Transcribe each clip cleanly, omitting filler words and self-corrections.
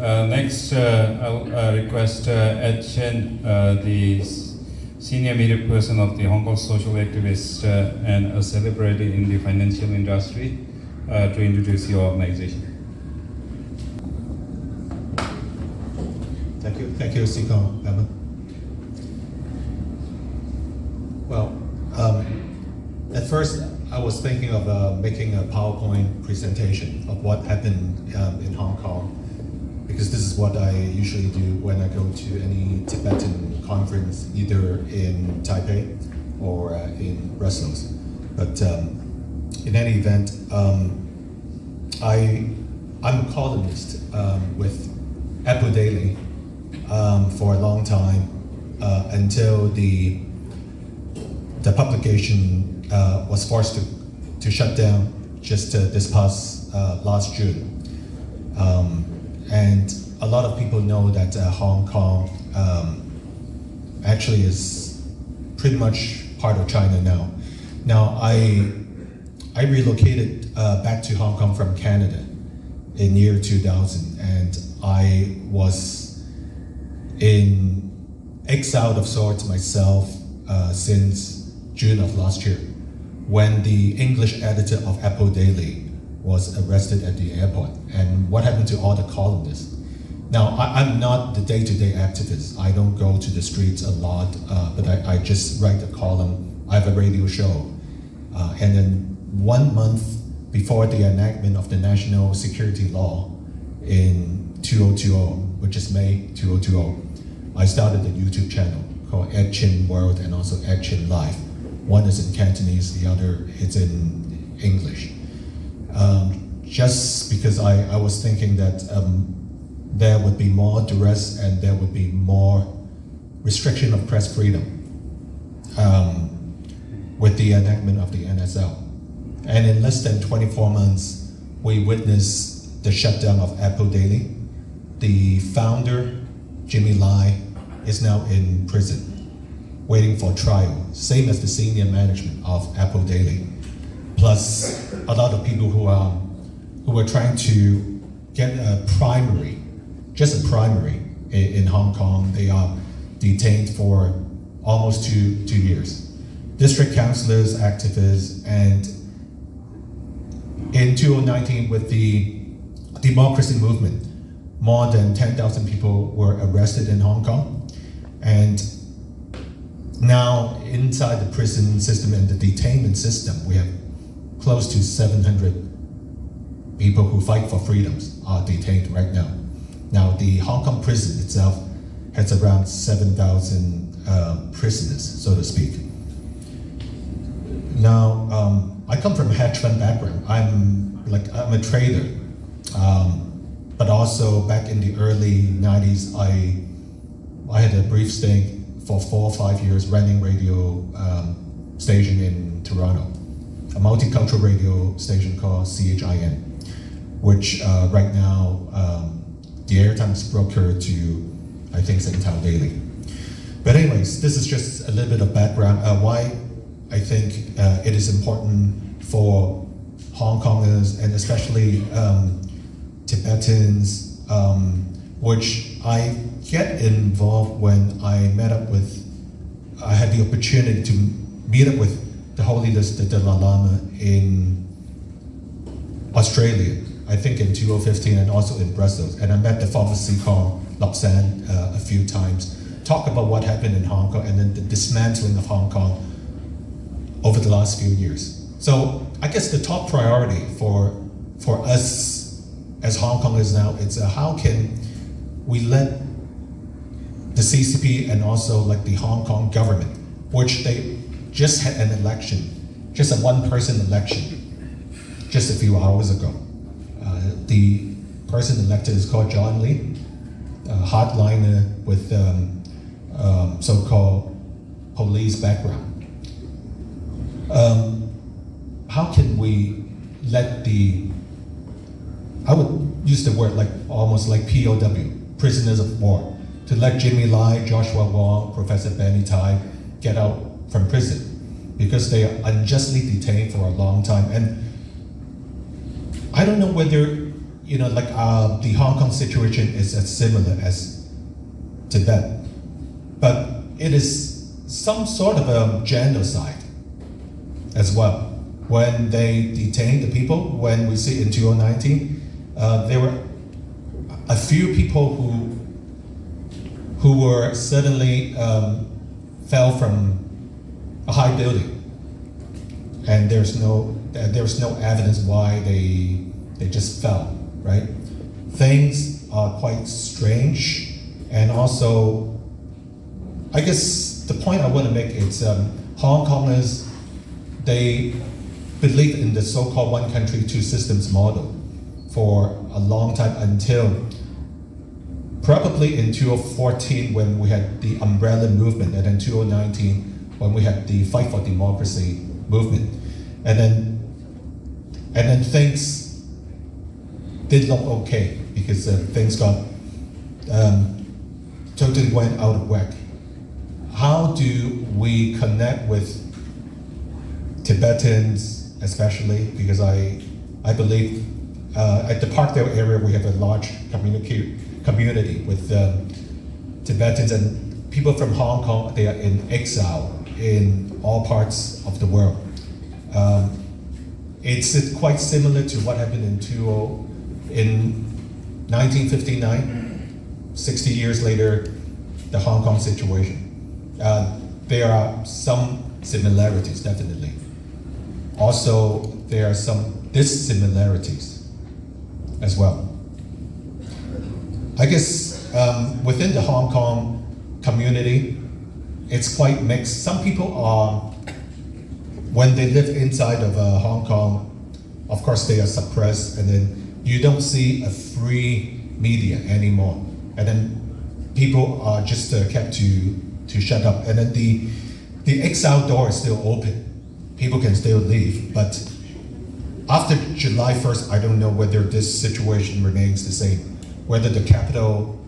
Next, I'll request Ed Chen, the senior media person of the Hong Kong social activist and a celebrity in the financial industry, to introduce your organization. Thank you, Sikong. Well, at first I was thinking of making a PowerPoint presentation of what happened in Hong Kong, because this is what I usually do when I go to any Tibetan conference, either in Taipei or in Brussels. But in any event, I'm a columnist with Apple Daily for a long time until the publication was forced to shut down just this past last June. And a lot of people know that Hong Kong actually is pretty much part of China now. Now, I relocated back to Hong Kong from Canada in year 2000, and I was in exile of sorts myself since June of last year, when the English editor of Apple Daily was arrested at the airport. And what happened to all the columnists? Now, I'm not the day-to-day activist. I don't go to the streets a lot, but I just write a column. I have a radio show. And then 1 month before the enactment of the national security law in 2020, which is May 2020, I started a YouTube channel called Ed Chin World and also Ed Chin Live. One is in Cantonese, the other is in English. Just because I was thinking that there would be more duress and there would be more restriction of press freedom with the enactment of the NSL. And in less than 24 months, we witnessed the shutdown of Apple Daily. The founder, Jimmy Lai, is now in prison, waiting for trial, same as the senior management of Apple Daily. Plus, a lot of people who were trying to get a primary, just a primary in Hong Kong, they are detained for almost two years. District councillors, activists, and in 2019 with the democracy movement, more than 10,000 people were arrested in Hong Kong. And now inside the prison system and the detainment system, we have close to 700 people who fight for freedoms are detained right now. Now, the Hong Kong prison itself has around 7,000 prisoners, so to speak. Now, I come from a hedge fund background. I'm a trader, but also back in the early 90s, I had a brief stint for 4 or 5 years running radio station in Toronto, a multicultural radio station called CHIN, which right now the airtime is brokered to, I think, St. Tao Daily. But anyways, this is just a little bit of background why I think it is important for Hong Kongers and especially Tibetans, which I get involved when I had the opportunity to meet up with the Holy List, the Dalai Lama in Australia, I think in 2015, and also in Brussels. And I met the former Sikong Lobsang a few times, talk about what happened in Hong Kong and then the dismantling of Hong Kong over the last few years. So I guess the top priority for us as Hong Kongers now is how can we let the CCP and also like the Hong Kong government, which they just had an election, just a one-person election, just a few hours ago. The person elected is called John Lee, a hardliner with so-called police background. How can we let I would use the word like almost like POW, prisoners of war, to let Jimmy Lai, Joshua Wong, Professor Benny Tai get out from prison because they are unjustly detained for a long time. And I don't know whether the Hong Kong situation is as similar as Tibet, but it is some sort of a genocide as well. When they detained the people, when we see in 2019, there were a few people who were suddenly fell from a high building, and there's no evidence why they just fell, right? Things are quite strange, and also, I guess the point I want to make is Hong Kongers, they believe in the so-called one country, two systems model for a long time until probably in 2014 when we had the umbrella movement, and in 2019 when we had the fight for democracy movement. And then things did look okay because things got totally went out of whack. How do we connect with Tibetans, especially because I believe at the Parkdale area we have a large community with Tibetans and people from Hong Kong. They are in exile in all parts of the world. It's quite similar to what happened in 1959, 60 years later, the Hong Kong situation. There are some similarities, definitely. Also, there are some dissimilarities as well. I guess within the Hong Kong community, it's quite mixed. Some people are, when they live inside of Hong Kong, of course they are suppressed, and then you don't see a free media anymore. And then people are just kept to shut up. And then the exile door is still open. People can still leave, but after July 1st, I don't know whether this situation remains the same, whether the capital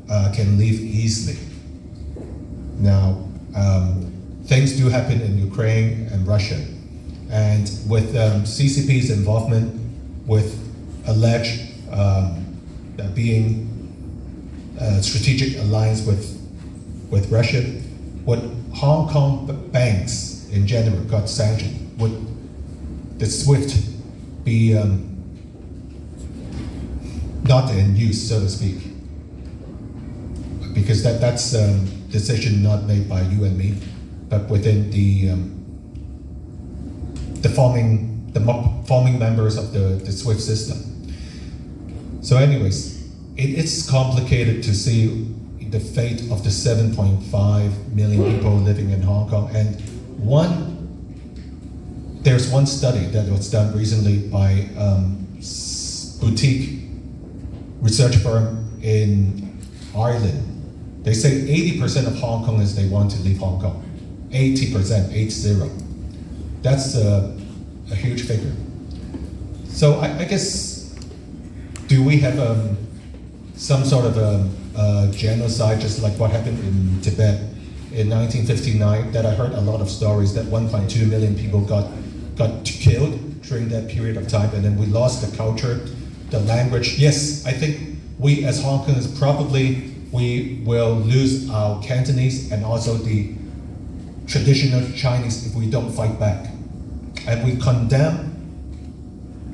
can leave easily. Now, things do happen in Ukraine and Russia, and with CCP's involvement with alleged being a strategic alliance with Russia, would Hong Kong banks in general got sanctioned? Would the SWIFT be not in use, so to speak? Because that's a decision not made by you and me, but within the forming members of the SWIFT system. So anyways, it's complicated to see the fate of the 7.5 million people living in Hong Kong. And there's one study that was done recently by boutique research firm in Ireland. They say 80% of Hong Kongers, they want to leave Hong Kong. 80%, 80. That's a huge figure. So I guess, do we have some sort of a genocide, just like what happened in Tibet in 1959, that I heard a lot of stories that 1.2 million people got killed during that period of time, and then we lost the culture, the language. Yes, I think we as Hong Kongers probably we will lose our Cantonese and also the traditional Chinese if we don't fight back. And we condemn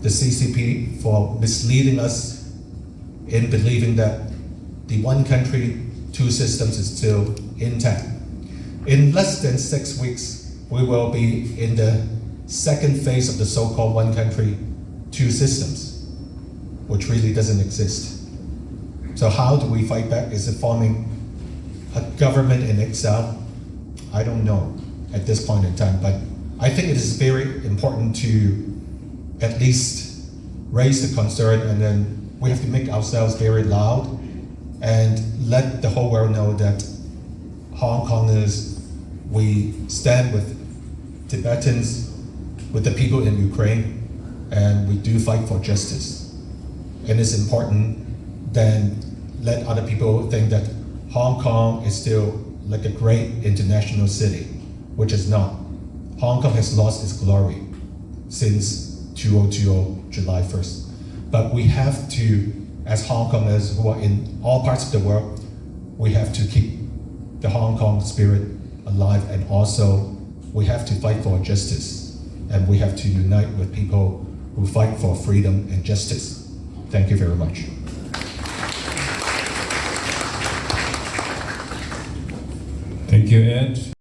the CCP for misleading us in believing that the one country, two systems is still intact. In less than 6 weeks, we will be in the second phase of the so-called one country, two systems, which really doesn't exist. So how do we fight back? Is it forming a government in exile? I don't know at this point in time, but I think it is very important to at least raise the concern, and then we have to make ourselves very loud and let the whole world know that Hong Kongers, we stand with Tibetans, with the people in Ukraine, and we do fight for justice. And it's important then let other people think that Hong Kong is still like a great international city, which is not. Hong Kong has lost its glory since 2020, July 1st. But we have to, as Hong Kongers who are in all parts of the world, we have to keep the Hong Kong spirit alive, and also we have to fight for justice, and we have to unite with people who fight for freedom and justice. Thank you very much. Thank you, Ed.